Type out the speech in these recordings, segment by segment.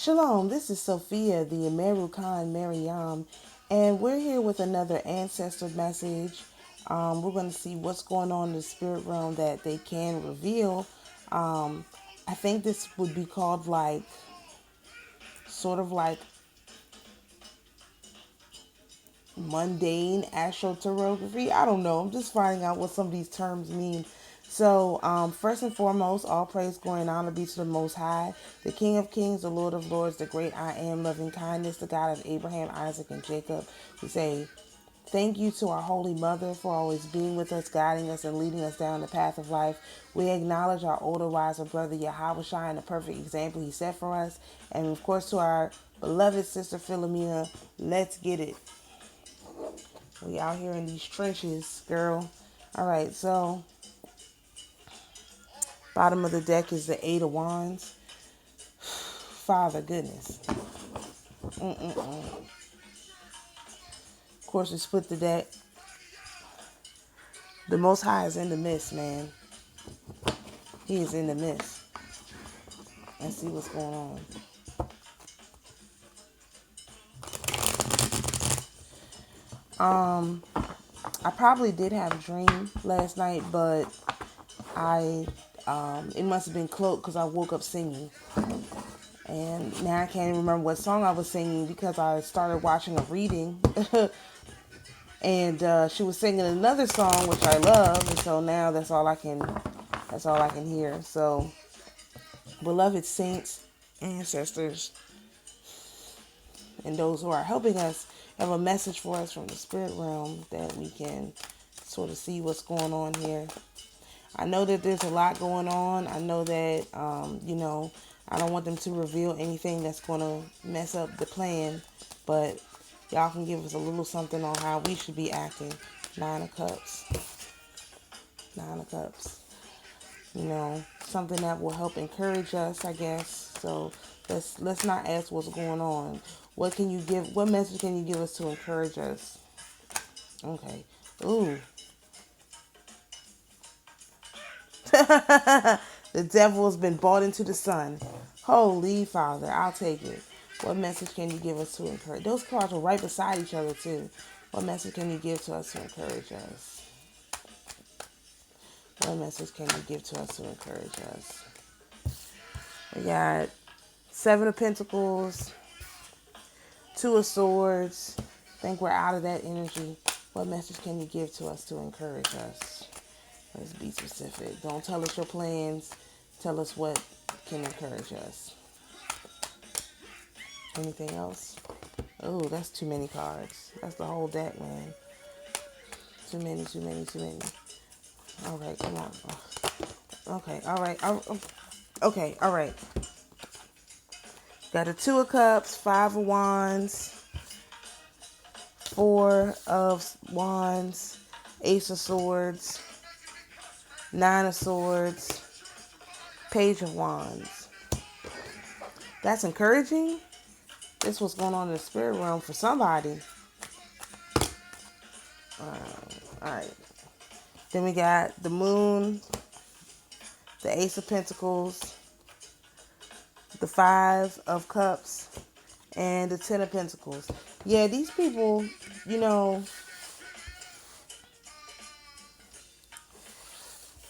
Shalom, this is Sophia, the Ameru Khan Mariam, and we're here with another ancestor message. We're going to see what's going on in the spirit realm that they can reveal. I think this would be called sort of like mundane astroturography. I don't know. I'm just finding out what some of these terms mean. So, first and foremost, all praise, glory, and honor be to the Most High, the King of Kings, the Lord of Lords, the great I am, loving kindness, the God of Abraham, Isaac, and Jacob. We say thank you to our Holy Mother for always being with us, guiding us, and leading us down the path of life. We acknowledge our older, wiser brother Yahweh Shai and the perfect example he set for us. And of course, to our beloved sister Philomena, let's get it. We out here in these trenches, girl. All right, so bottom of the deck is the Eight of Wands. Father, goodness. Of course, we split the deck. The Most High is in the midst, man. He is in the midst. Let's see what's going on. I probably did have a dream last night, but it must have been cloaked because I woke up singing. And now I can't even remember what song I was singing because I started watching a reading. And she was singing another song which I love, and so now that's all I can hear. So, beloved saints, ancestors, and those who are helping us have a message for us from the spirit realm that we can sort of see what's going on here. I know that there's a lot going on. I know that I don't want them to reveal anything that's going to mess up the plan, but y'all can give us a little something on how we should be acting. Nine of Cups. Nine of Cups. Something that will help encourage us, I guess. So let's not ask what's going on. What message can you give us to encourage us? Okay. Ooh. The devil has been bought into the sun. Holy Father, I'll take it. What message can you give us to encourage? Those cards are right beside each other too. What message can you give to us to encourage us? What message can you give to us to encourage us? We got Seven of Pentacles, Two of Swords. I think we're out of that energy. What message can you give to us to encourage us? Let's be specific. Don't tell us your plans. Tell us what can encourage us. Anything else? Oh, that's too many cards. That's the whole deck, man. Too many. All right, come on. Okay, all right. Okay, all right. Got a Two of Cups, Five of Wands, Four of Wands, Ace of Swords, Nine of Swords, Page of Wands. That's encouraging. This is what's going on in the spirit realm for somebody. All right. Then we got the Moon, the Ace of Pentacles, the Five of Cups, and the Ten of Pentacles. Yeah, these people,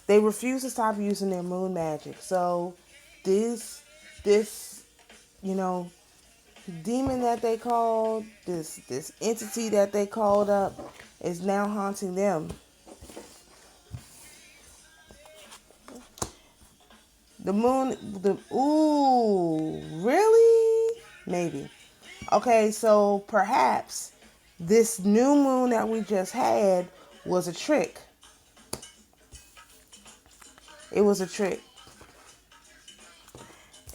they refuse to stop using their moon magic. So this demon that they called, this entity that they called up is now haunting them. The moon, ooh, really? Maybe. Okay, so perhaps this new moon that we just had was a trick. It was a trick.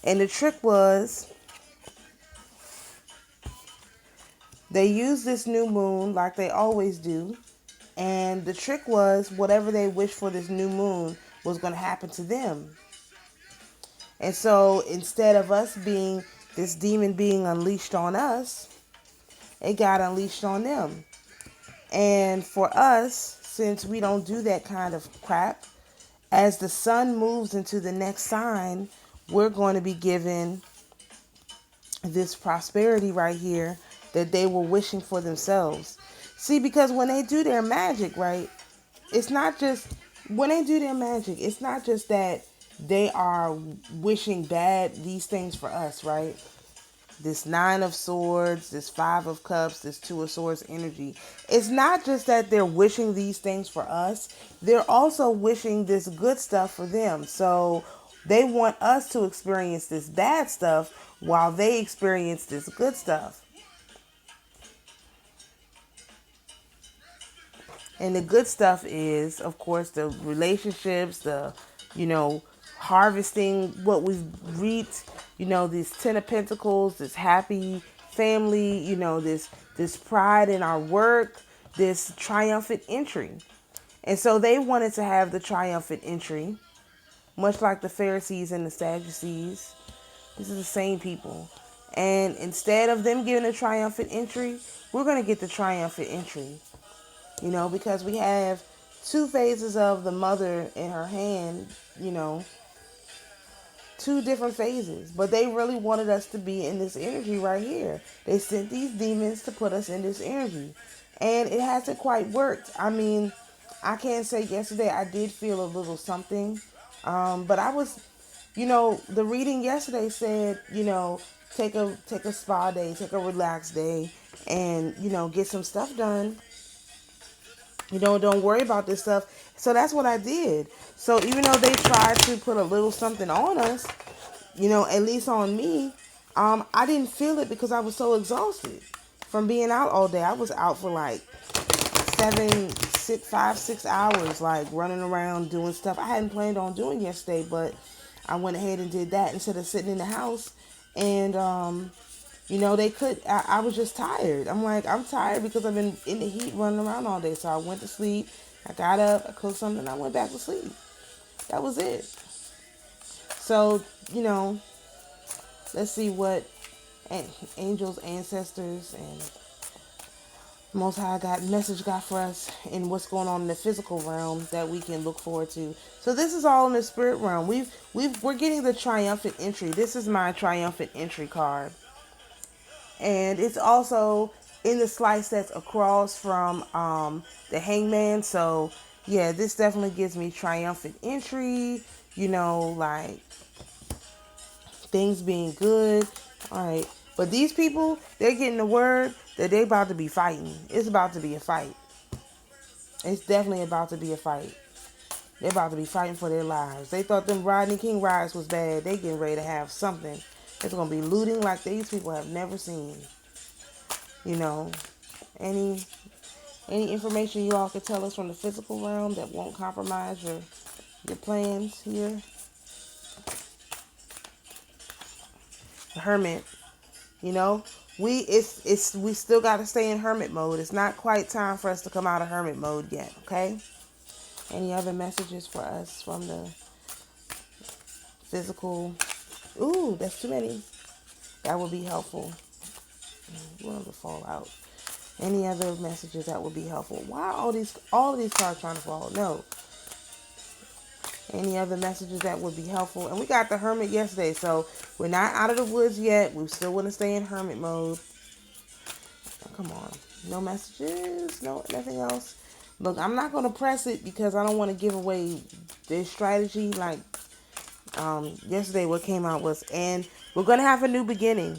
And the trick was they used this new moon like they always do. And the trick was whatever they wished for this new moon was going to happen to them. And so instead of us being this demon being unleashed on us, it got unleashed on them. And for us, since we don't do that kind of crap, as the sun moves into the next sign, we're going to be given this prosperity right here that they were wishing for themselves. See, because when they do their magic, right, it's not just when they do their magic, it's not just that they are wishing these things for us, right? This Nine of Swords, this Five of Cups, this Two of Swords energy. It's not just that they're wishing these things for us, they're also wishing this good stuff for them. So they want us to experience this bad stuff while they experience this good stuff. And the good stuff is, of course, the relationships, you know, harvesting what we've reaped, these Ten of Pentacles, this happy family, this pride in our work, this triumphant entry. And so they wanted to have the triumphant entry, much like the Pharisees and the Sadducees. This is the same people. And instead of them giving a triumphant entry, we're going to get the triumphant entry. Because we have two phases of the mother in her hand, two different phases. But they really wanted us to be in this energy right here. They sent these demons to put us in this energy. And it hasn't quite worked. I mean, I can't say yesterday I did feel a little something. But I was, the reading yesterday said, take a spa day, take a relaxed day, and, get some stuff done. Don't worry about this stuff. So that's what I did. So even though they tried to put a little something on us, at least on me, I didn't feel it because I was so exhausted from being out all day. I was out for like 6 hours, like running around doing stuff I hadn't planned on doing yesterday, but I went ahead and did that instead of sitting in the house. And I was just tired. I'm tired because I've been in the heat running around all day. So I went to sleep. I got up, I cooked something, and I went back to sleep. That was it. So, let's see what angels, ancestors, and Most High message got for us and what's going on in the physical realm that we can look forward to. So this is all in the spirit realm. We're getting the triumphant entry. This is my triumphant entry card. And it's also in the slice that's across from the hangman. So yeah, this definitely gives me triumphant entry, like things being good. All right. But these people, they're getting the word that they're about to be fighting. It's about to be a fight. It's definitely about to be a fight. They're about to be fighting for their lives. They thought them Rodney King riots was bad. They getting ready to have something. It's going to be looting like these people have never seen. Any information you all could tell us from the physical realm that won't compromise your plans here? The Hermit. We still got to stay in hermit mode. It's not quite time for us to come out of hermit mode yet, okay? Any other messages for us from the physical? Ooh, that's too many. That would be helpful. We'll have to fall out. Any other messages that would be helpful? Why are all of these cards trying to fall? No. Any other messages that would be helpful? And we got the Hermit yesterday, so we're not out of the woods yet. We still want to stay in hermit mode. Come on. No messages? No, nothing else? Look, I'm not going to press it because I don't want to give away their strategy. Like yesterday what came out was, and we're going to have a new beginning.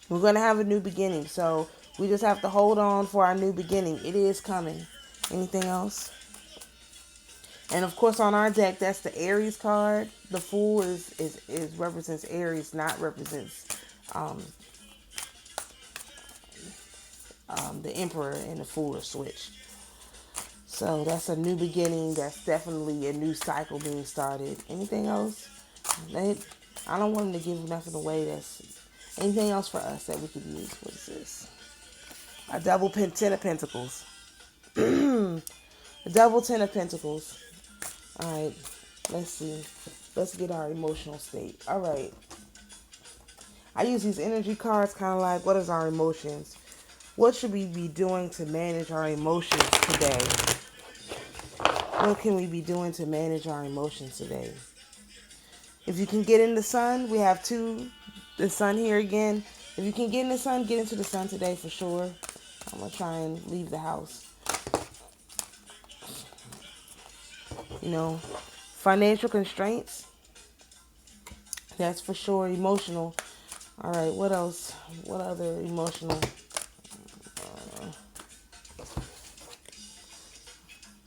We're going to have a new beginning. So we just have to hold on for our new beginning. It is coming. Anything else? And of course, on our deck, that's the Aries card. The Fool is represents Aries, not represents the Emperor, and the Fool are switched. So that's a new beginning. That's definitely a new cycle being started. Anything else? I don't want them to give nothing away. That's anything else for us that we could use. What is this? A double Ten of Pentacles. A double Ten of Pentacles. All right, let's see. Let's get our emotional state. All right. I use these energy cards kind of like, what is our emotions? What should we be doing to manage our emotions today? What can we be doing to manage our emotions today? If you can get in the sun, we have the sun here again. If you can get in the sun, get into the sun today for sure. I'm going to try and leave the house. You know, financial constraints, that's for sure. Emotional. All right, what else? What other emotional?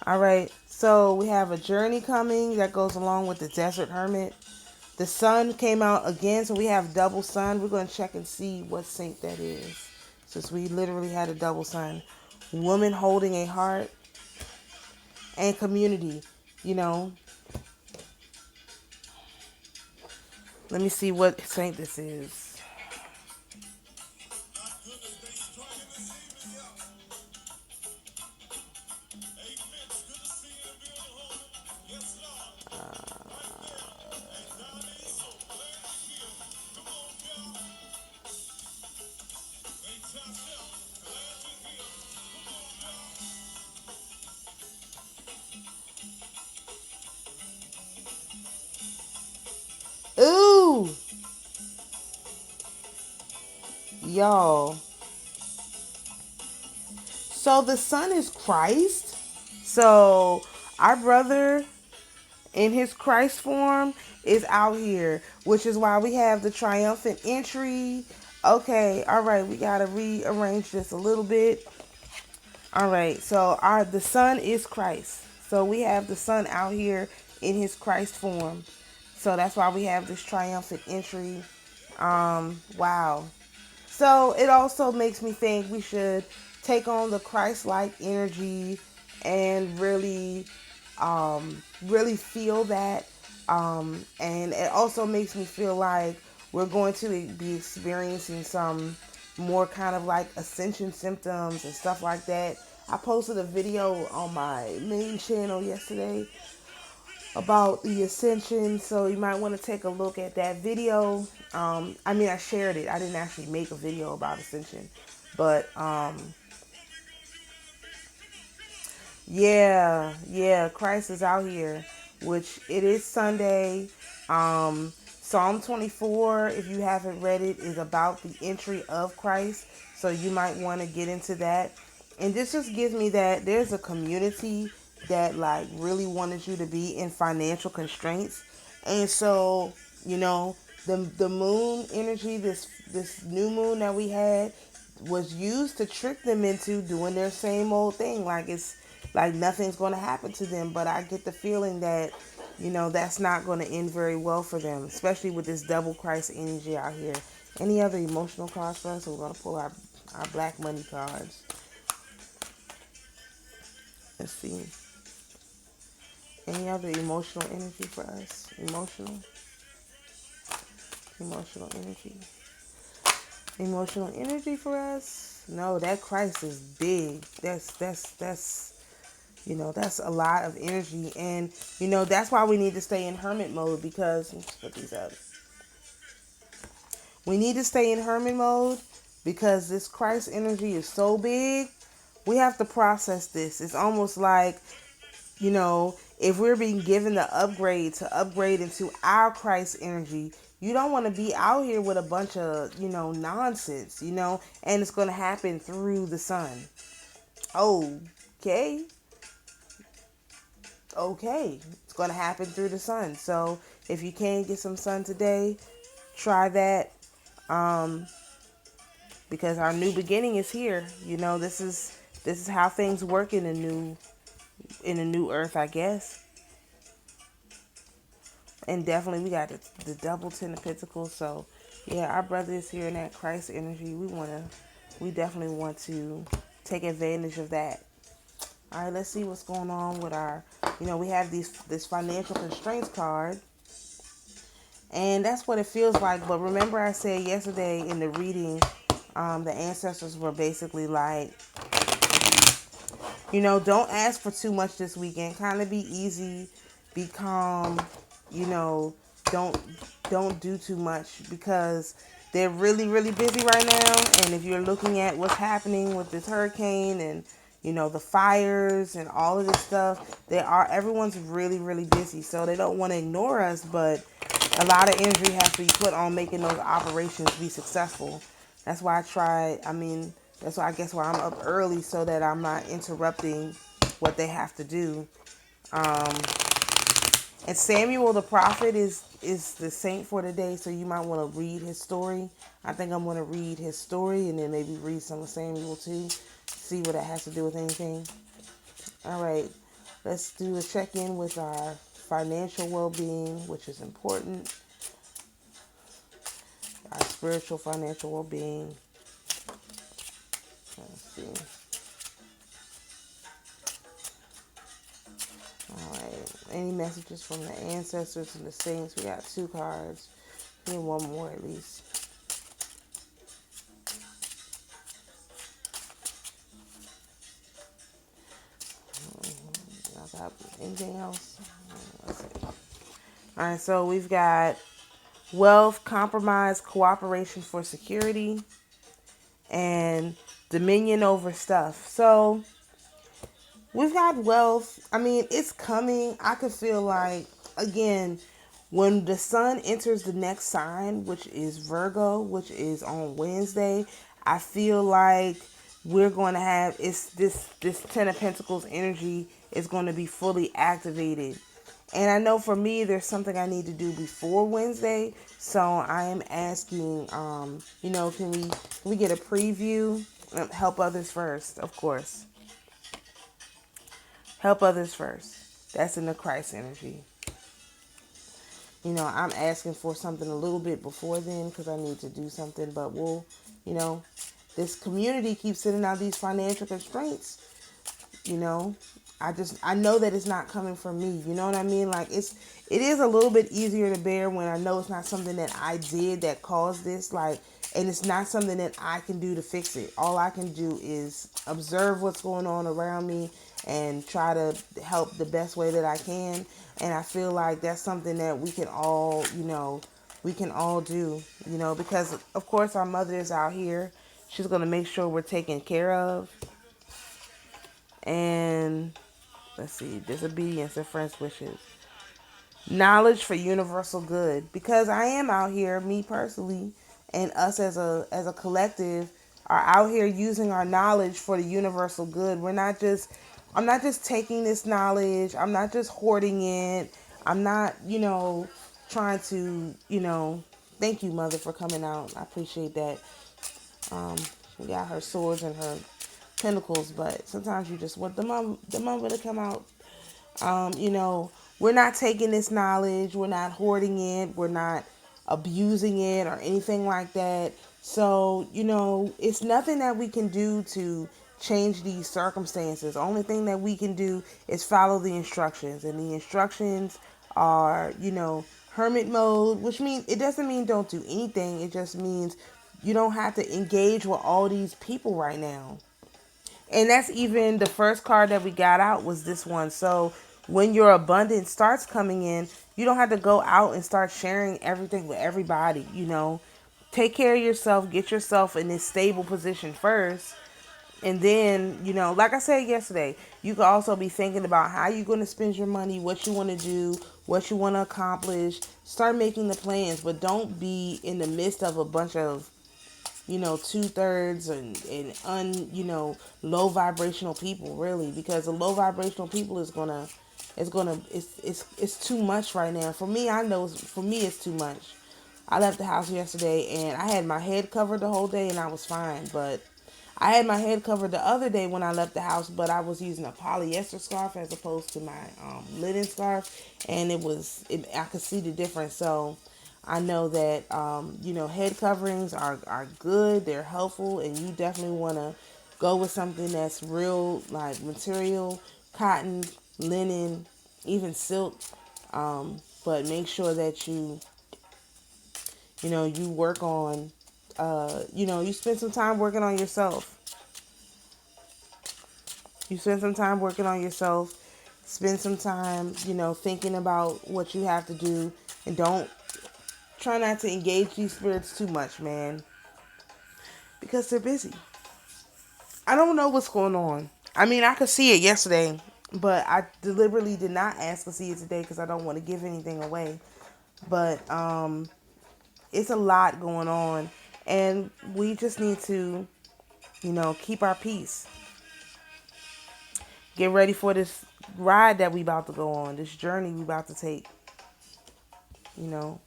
All right, so we have a journey coming that goes along with the desert hermit. The sun came out again, so we have double sun. We're going to check and see what sync that is, since we literally had a double sun. Woman holding a heart and community, you know. Let me see what sync this is. Ooh, y'all. So the sun is Christ. So our brother in his Christ form is out here, which is why we have the triumphant entry. Okay, all right, we gotta rearrange this a little bit. All right, so the sun is Christ. So we have the sun out here in his Christ form. So that's why we have this triumphant entry. Wow. So it also makes me think we should take on the Christ-like energy and really feel that. And it also makes me feel like we're going to be experiencing some more kind of like ascension symptoms and stuff like that. I posted a video on my main channel yesterday about the ascension, so you might want to take a look at that video. I shared it. I didn't actually make a video about ascension, but yeah, Christ is out here, which it is Sunday. Psalm 24, if you haven't read it, is about the entry of Christ, so you might want to get into that. And this just gives me that there's a community that like really wanted you to be in financial constraints. And so, you know, the moon energy, this new moon that we had, was used to trick them into doing their same old thing. Like it's like nothing's going to happen to them. But I get the feeling that, you know, that's not going to end very well for them, especially with this double Christ energy out here. Any other emotional cards for us? So we're going to pull our black money cards. Let's see. Any other emotional energy for us? Emotional energy. Emotional energy for us? No, that Christ is big. That's you know, that's a lot of energy. And, you know, that's why we need to stay in hermit mode, because let's put these up. We need to stay in hermit mode because this Christ energy is so big. We have to process this. It's almost like, you know, if we're being given the upgrade to upgrade into our Christ energy, you don't want to be out here with a bunch of, you know, nonsense, you know, and it's going to happen through the sun. Okay. It's going to happen through the sun. So if you can get some sun today, try that. Because our new beginning is here. You know, this is how things work in a new earth, I guess. And definitely we got the double Ten of Pentacles. So yeah, our brother is here in that Christ energy. We definitely want to take advantage of that. All right, let's see what's going on with our, you know, we have this financial constraints card. And that's what it feels like. But remember I said yesterday in the reading, the ancestors were basically like, you know, don't ask for too much this weekend. Kind of be easy, be calm, you know, don't do too much, because they're really, really busy right now. And if you're looking at what's happening with this hurricane and, you know, the fires and all of this stuff, everyone's really, really busy. So they don't want to ignore us, but a lot of energy has to be put on making those operations be successful. That's why I tried. I mean, that's why I guess why I'm up early so that I'm not interrupting what they have to do. Um, and Samuel the prophet is the saint for today, so you might want to read his story. I think I'm going to read his story and then maybe read some of Samuel too. See what it has to do with anything. All right, let's do a check in with our financial well being, which is important, our spiritual financial well being. Let's see. All right, any messages from the ancestors and the saints? We got two cards. Need one more at least. Y'all got anything else? Let's see. All right, so we've got wealth, compromise, cooperation for security, and dominion over stuff. So we've got wealth. I mean, it's coming. I could feel like, again, when the sun enters the next sign, which is Virgo, which is on Wednesday, I feel like we're going to have it's this 10 of Pentacles energy is going to be fully activated. And I know for me, there's something I need to do before Wednesday. So I am asking, can we get a preview? Help others first, of course. Help others first. That's in the Christ energy. I'm asking for something a little bit before then because I need to do something. But you know, this community keeps sending out these financial constraints. You know, I know that it's not coming from me. You know what I mean? Like it is a little bit easier to bear when I know it's not something that I did that caused this. Like, and it's not something that I can do to fix it. All I can do is observe what's going on around me and try to help the best way that I can. And I feel like that's something that we can all do, because of course our mother is out here. She's going to make sure we're taken care of. And let's see, disobedience and friends' wishes. Knowledge for universal good. Because I am out here, me personally, and us as a collective are out here using our knowledge for the universal good. I'm not just taking this knowledge. I'm not just hoarding it. I'm not, trying to, thank you, mother, for coming out. I appreciate that. She got her swords and her pentacles, but sometimes you just want the mother to come out. We're not taking this knowledge. We're not hoarding it. We're not abusing it or anything like that. So, it's nothing that we can do to change these circumstances. The only thing that we can do is follow the instructions. And the instructions are, hermit mode, which means it doesn't mean don't do anything. It just means you don't have to engage with all these people right now. And that's even the first card that we got out was this one. So when your abundance starts coming in, you don't have to go out and start sharing everything with everybody. Take care of yourself, get yourself in this stable position first. And then, like I said yesterday, you could also be thinking about how you're going to spend your money, what you want to do, what you want to accomplish. Start making the plans, but don't be in the midst of a bunch of 2/3 and low vibrational people, really, because the low vibrational people it's too much right now. For me, I know for me it's too much. I left the house yesterday and I had my head covered the whole day and I was fine, but I had my head covered the other day when I left the house, but I was using a polyester scarf as opposed to my linen scarf, and I could see the difference. So I know that head coverings are good, they're helpful, and you definitely want to go with something that's real, like material, cotton, linen, even silk. But make sure that you work on, you spend some time working on yourself. You spend some time working on yourself. Spend some time, thinking about what you have to do, and don't try not to engage these spirits too much, man, because they're busy. I don't know what's going on. I mean, I could see it yesterday, but I deliberately did not ask to see it today because I don't want to give anything away. But it's a lot going on, And we just need to, keep our peace. Get ready for this ride that we about to go on, this journey we about to take, you know.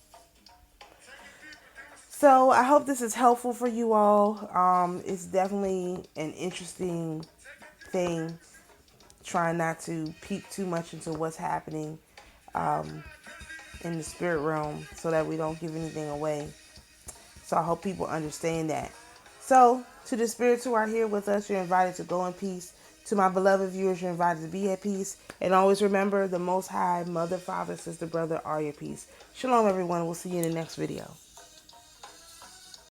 So I hope this is helpful for you all. It's definitely an interesting thing, trying not to peek too much into what's happening in the spirit realm so that we don't give anything away. So I hope people understand that. So to the spirits who are here with us, you're invited to go in peace. To my beloved viewers, you're invited to be at peace. And always remember, the Most High, Mother, Father, Sister, Brother are your peace. Shalom, everyone. We'll see you in the next video.